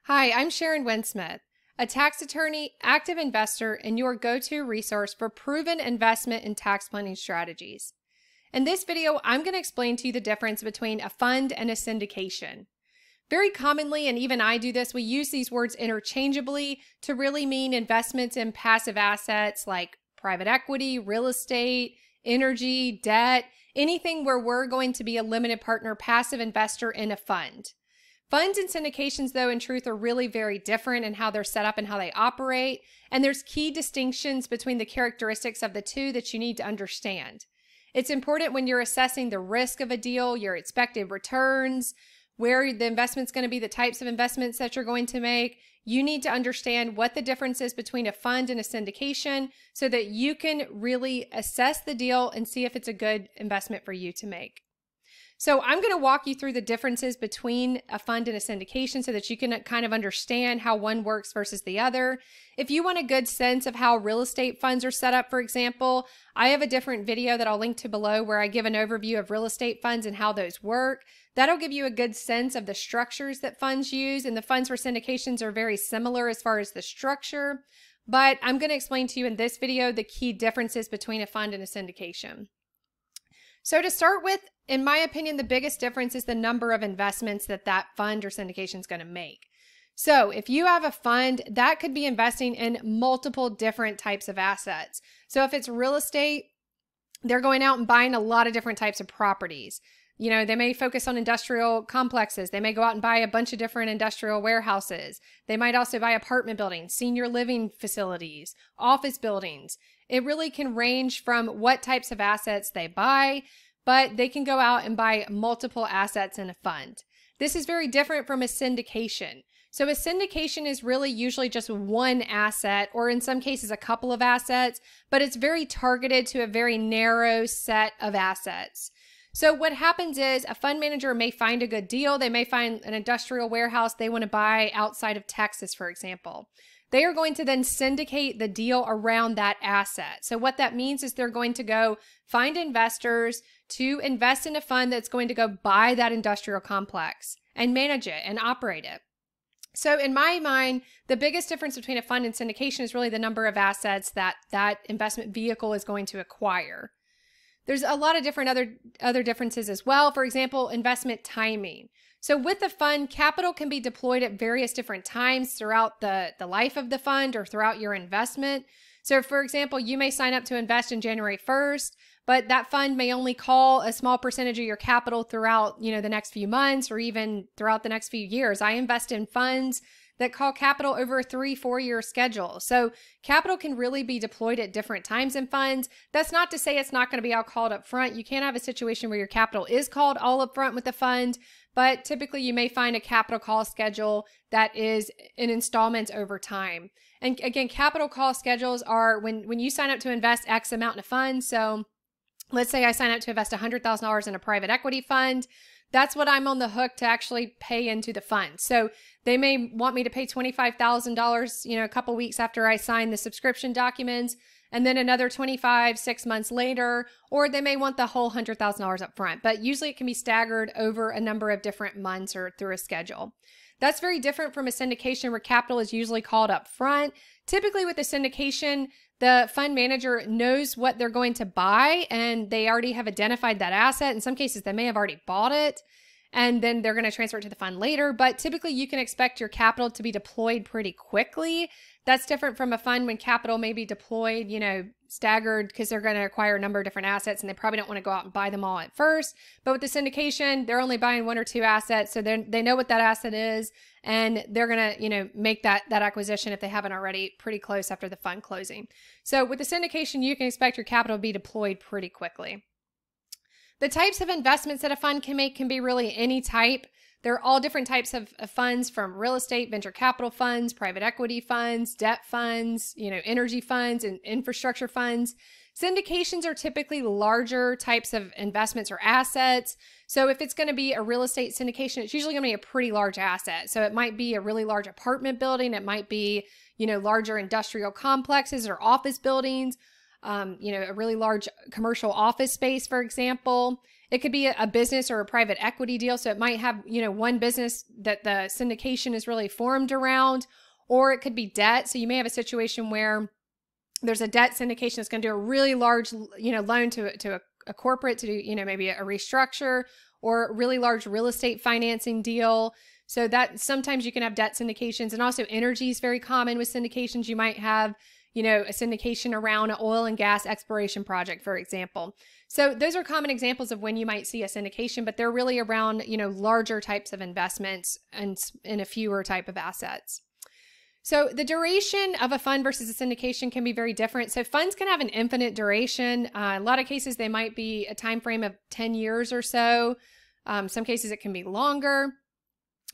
Hi, I'm Sharon Winsmith, a tax attorney, active investor, and your go-to resource for proven investment and tax planning strategies. In this video, I'm going to explain to you the difference between a fund and a syndication. Very commonly, and even I do this, we use these words interchangeably to really mean investments in passive assets like private equity, real estate, energy, debt, anything where we're going to be a limited partner passive investor in a fund. Funds and syndications, though, in truth, are really very different in how they're set up and how they operate, and there's key distinctions between the characteristics of the two that you need to understand. It's important when you're assessing the risk of a deal, your expected returns, where the investment's going to be, the types of investments that you're going to make. You need to understand what the difference is between a fund and a syndication so that you can really assess the deal and see if it's a good investment for you to make. So I'm going to walk you through the differences between a fund and a syndication so that you can kind of understand how one works versus the other. If you want a good sense of how real estate funds are set up, for example, I have a different video that I'll link to below where I give an overview of real estate funds and how those work. That'll give you a good sense of the structures that funds use, and the funds for syndications are very similar as far as the structure. But I'm going to explain to you in this video the key differences between a fund and a syndication. So to start with, in my opinion, the biggest difference is the number of investments that fund or syndication is going to make. So if you have a fund, that could be investing in multiple different types of assets. So if it's real estate, they're going out and buying a lot of different types of properties. You know, they may focus on industrial complexes. They may go out and buy a bunch of different industrial warehouses. They might also buy apartment buildings, senior living facilities, office buildings. It really can range from what types of assets they buy, but they can go out and buy multiple assets in a fund. This is very different from a syndication. So a syndication is really usually just one asset, or in some cases a couple of assets, but it's very targeted to a very narrow set of assets. So what happens is a fund manager may find a good deal. They may find an industrial warehouse they want to buy outside of Texas, for example. They are going to then syndicate the deal around that asset. So what that means is they're going to go find investors to invest in a fund that's going to go buy that industrial complex and manage it and operate it. So in my mind, the biggest difference between a fund and syndication is really the number of assets that investment vehicle is going to acquire. There's a lot of different other differences as well. For example, investment timing. So with the fund, capital can be deployed at various different times throughout the life of the fund or throughout your investment. So for example, you may sign up to invest in January 1st, but that fund may only call a small percentage of your capital throughout, the next few months or even throughout the next few years. I invest in funds that call capital over a 3-4 year schedule. So capital can really be deployed at different times in funds. That's not to say it's not going to be all called up front. You can have a situation where your capital is called all up front with the fund, but typically you may find a capital call schedule that is in installments over time. And again, capital call schedules are when you sign up to invest X amount in a fund. So let's say I sign up to invest $100,000 in a private equity fund. That's what I'm on the hook to actually pay into the fund. So they may want me to pay $25,000, a couple weeks after I sign the subscription documents, and then another 25 6 months later, or they may want the whole $100,000 up front. But usually it can be staggered over a number of different months or through a schedule. That's very different from a syndication where capital is usually called up front. Typically with a syndication, the fund manager knows what they're going to buy and they already have identified that asset. In some cases, they may have already bought it and then they're going to transfer it to the fund later. But typically you can expect your capital to be deployed pretty quickly. That's different from a fund when capital may be deployed, staggered because they're going to acquire a number of different assets and they probably don't want to go out and buy them all at first. But with the syndication, they're only buying 1 or 2 assets. So they know what that asset is and they're going to, make that acquisition if they haven't already pretty close after the fund closing. So with the syndication, you can expect your capital to be deployed pretty quickly. The types of investments that a fund can make can be really any type. There are all different types of funds, from real estate, venture capital funds, private equity funds, debt funds, energy funds, and infrastructure funds. Syndications are typically larger types of investments or assets. So if it's going to be a real estate syndication, it's usually going to be a pretty large asset. So it might be a really large apartment building. It might be, larger industrial complexes or office buildings, a really large commercial office space, for example. It could be a business or a private equity deal. So it might have, one business that the syndication is really formed around, or it could be debt. So you may have a situation where there's a debt syndication that's going to do a really large, loan to a corporate to do, maybe a restructure, or a really large real estate financing deal. So that sometimes you can have debt syndications, and also energy is very common with syndications. You might have, a syndication around an oil and gas exploration project, for example. So those are common examples of when you might see a syndication, but they're really around, larger types of investments and in a fewer type of assets. So the duration of a fund versus a syndication can be very different. So funds can have an infinite duration. In a lot of cases, they might be a time frame of 10 years or so. Some cases it can be longer.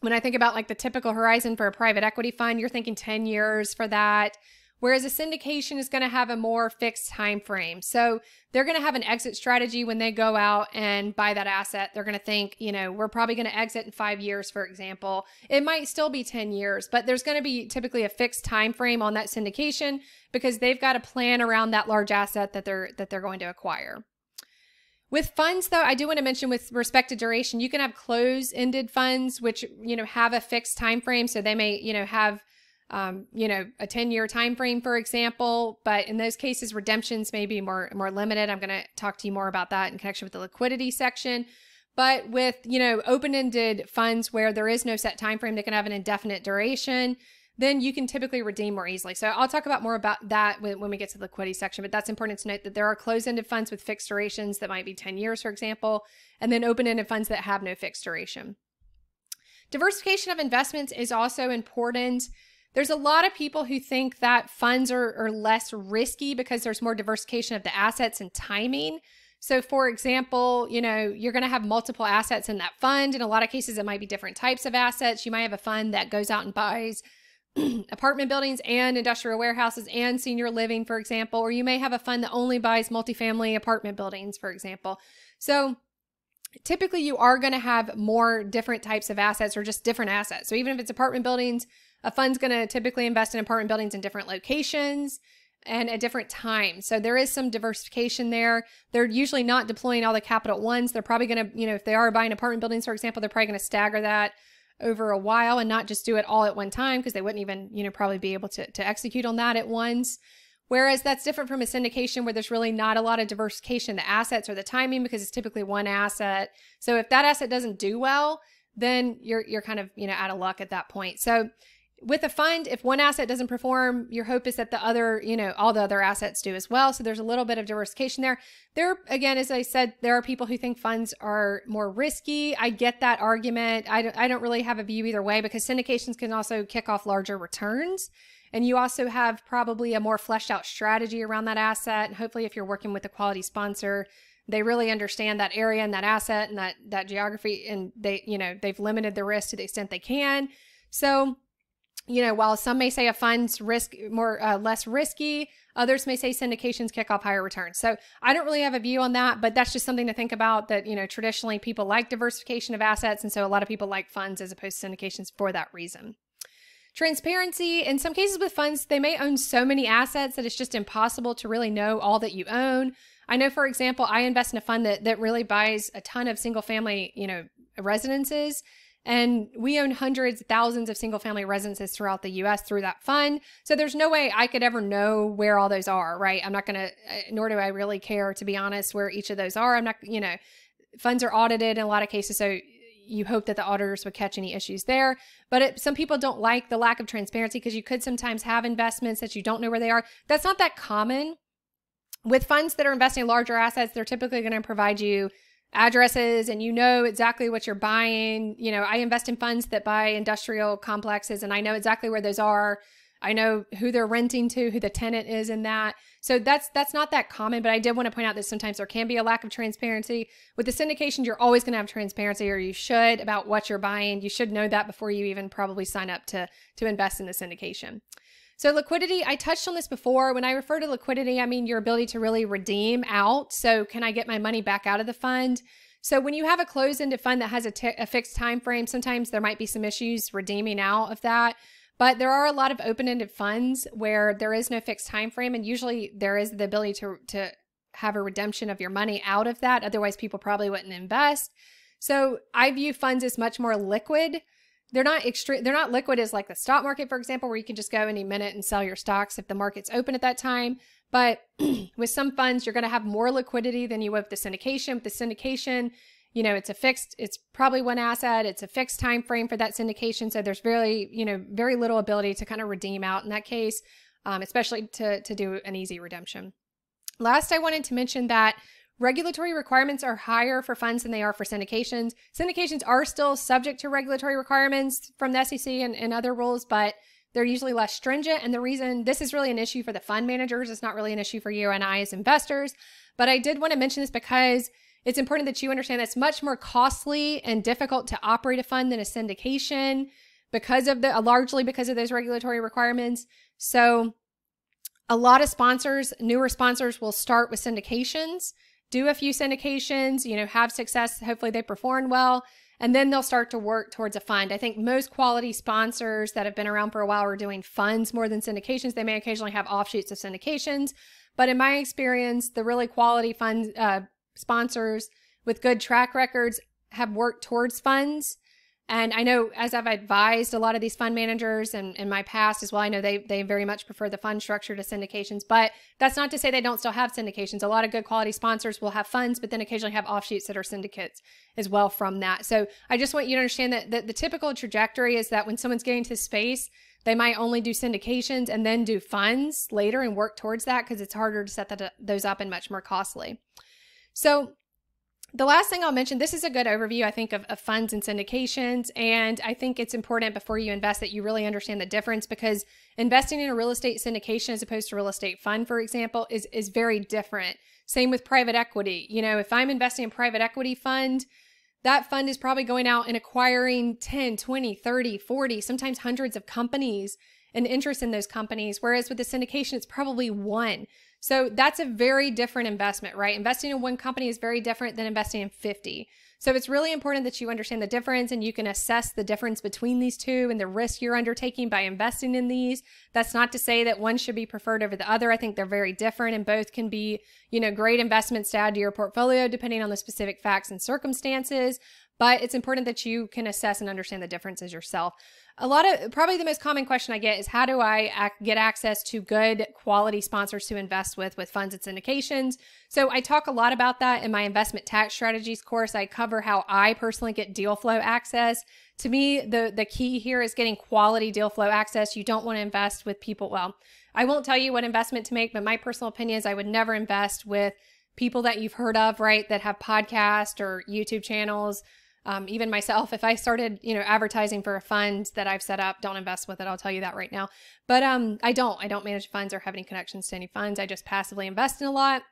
When I think about like the typical horizon for a private equity fund, you're thinking 10 years for that. Whereas a syndication is going to have a more fixed time frame. So they're going to have an exit strategy when they go out and buy that asset. They're going to think, we're probably going to exit in 5 years, for example. It might still be 10 years, but there's going to be typically a fixed time frame on that syndication because they've got a plan around that large asset that they're going to acquire. With funds, though, I do want to mention with respect to duration, you can have close-ended funds, which, have a fixed time frame. So they may, have a 10-year time frame, for example, but in those cases, redemptions may be more limited. I'm going to talk to you more about that in connection with the liquidity section. But with, open-ended funds where there is no set time frame, they can have an indefinite duration, then you can typically redeem more easily. So I'll talk about more about that when we get to the liquidity section, but that's important to note that there are closed-ended funds with fixed durations that might be 10 years, for example, and then open-ended funds that have no fixed duration. Diversification of investments is also important. There's a lot of people who think that funds are less risky because there's more diversification of the assets and timing. So for example, you're going to have multiple assets in that fund. In a lot of cases, it might be different types of assets. You might have a fund that goes out and buys apartment buildings and industrial warehouses and senior living, for example, or you may have a fund that only buys multifamily apartment buildings, for example. So typically you are going to have more different types of assets or just different assets. So even if it's apartment buildings, a fund's going to typically invest in apartment buildings in different locations and at different times. So there is some diversification there. They're usually not deploying all the capital at once. They're probably going to, if they are buying apartment buildings, for example, they're probably going to stagger that over a while and not just do it all at one time because they wouldn't even, probably be able to execute on that at once. Whereas that's different from a syndication where there's really not a lot of diversification in the assets or the timing because it's typically one asset. So if that asset doesn't do well, then you're kind of, out of luck at that point. So with a fund, if one asset doesn't perform, your hope is that the other, all the other assets do as well. So there's a little bit of diversification there. There, again, as I said, there are people who think funds are more risky. I get that argument. I don't really have a view either way because syndications can also kick off larger returns. And you also have probably a more fleshed out strategy around that asset. And hopefully if you're working with a quality sponsor, they really understand that area and that asset and that geography, and they've limited the risk to the extent they can. So, while some may say a fund's less risky, others may say syndications kick off higher returns. So I don't really have a view on that, but that's just something to think about that, traditionally people like diversification of assets. And so a lot of people like funds as opposed to syndications for that reason. Transparency, in some cases with funds, they may own so many assets that it's just impossible to really know all that you own. I know, for example, I invest in a fund that really buys a ton of single family, residences. And we own hundreds, thousands of single family residences throughout the US through that fund. So there's no way I could ever know where all those are, right? I'm not going to, nor do I really care, to be honest, where each of those are. I'm not, funds are audited in a lot of cases. So you hope that the auditors would catch any issues there. But some people don't like the lack of transparency because you could sometimes have investments that you don't know where they are. That's not that common. With funds that are investing in larger assets, they're typically going to provide you addresses and exactly what you're buying. I invest in funds that buy industrial complexes and I know exactly where those are. I know who they're renting to, who the tenant is in that. So that's not that common, but I did want to point out that sometimes there can be a lack of transparency. With the syndications, you're always going to have transparency, or you should, about what you're buying. You should know that before you even probably sign up to invest in the syndication. So liquidity, I touched on this before. When I refer to liquidity, I mean your ability to really redeem out. So can I get my money back out of the fund? So when you have a closed-ended fund that has a fixed time frame, sometimes there might be some issues redeeming out of that. But there are a lot of open-ended funds where there is no fixed time frame, and usually there is the ability to have a redemption of your money out of that. Otherwise, people probably wouldn't invest. So I view funds as much more liquid. They're not liquid as like the stock market, for example, where you can just go any minute and sell your stocks if the market's open at that time. But with some funds, you're going to have more liquidity than you would with the syndication. With the syndication, it's probably one asset. It's a fixed time frame for that syndication. So there's very little ability to kind of redeem out in that case, especially to do an easy redemption. Last, I wanted to mention that regulatory requirements are higher for funds than they are for syndications. Syndications are still subject to regulatory requirements from the SEC and other rules, but they're usually less stringent. And the reason this is really an issue for the fund managers, it's not really an issue for you and I as investors. But I did want to mention this because it's important that you understand that it's much more costly and difficult to operate a fund than a syndication largely because of those regulatory requirements. So a lot of newer sponsors will start with syndications, do a few syndications, have success. Hopefully they perform well, and then they'll start to work towards a fund. I think most quality sponsors that have been around for a while are doing funds more than syndications. They may occasionally have offshoots of syndications, but in my experience, the really quality fund sponsors with good track records have worked towards funds. And I know, as I've advised a lot of these fund managers and in my past as well, I know they very much prefer the fund structure to syndications, but that's not to say they don't still have syndications. A lot of good quality sponsors will have funds, but then occasionally have offshoots that are syndicates as well from that. So I just want you to understand that the typical trajectory is that when someone's getting to space, they might only do syndications and then do funds later and work towards that because it's harder to set those up and much more costly. So the last thing I'll mention, this is a good overview, I think, of funds and syndications. And I think it's important before you invest that you really understand the difference, because investing in a real estate syndication as opposed to a real estate fund, for example, is very different. Same with private equity. If I'm investing in a private equity fund, that fund is probably going out and acquiring 10, 20, 30, 40, sometimes hundreds of companies and interest in those companies. Whereas with the syndication, it's probably one. So that's a very different investment, right? Investing in one company is very different than investing in 50. So it's really important that you understand the difference and you can assess the difference between these two and the risk you're undertaking by investing in these. That's not to say that one should be preferred over the other. I think they're very different and both can be, great investments to add to your portfolio depending on the specific facts and circumstances. But it's important that you can assess and understand the differences yourself. Probably the most common question I get is, how do I get access to good quality sponsors to invest with funds and syndications? So I talk a lot about that in my investment tax strategies course. I cover how I personally get deal flow access. To me, the key here is getting quality deal flow access. You don't want to invest with people. Well, I won't tell you what investment to make, but my personal opinion is I would never invest with people that you've heard of, right? That have podcasts or YouTube channels. Even myself, if I started, advertising for a fund that I've set up, don't invest with it. I'll tell you that right now. But I don't manage funds or have any connections to any funds. I just passively invest in a lot.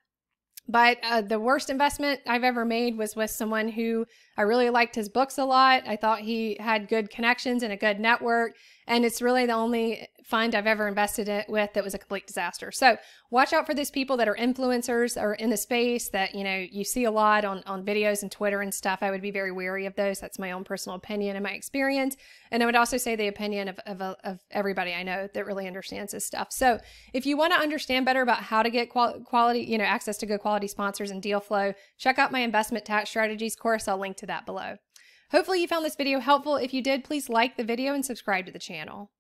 But the worst investment I've ever made was with someone who I really liked his books a lot. I thought he had good connections and a good network. And it's really the only fund I've ever invested with that was a complete disaster. So watch out for these people that are influencers or in the space that, you see a lot on videos and Twitter and stuff. I would be very wary of those. That's my own personal opinion and my experience. And I would also say the opinion of everybody I know that really understands this stuff. So if you want to understand better about how to get quality, access to good quality sponsors and deal flow, check out my investment tax strategies course. I'll link to that below. Hopefully you found this video helpful. If you did, please like the video and subscribe to the channel.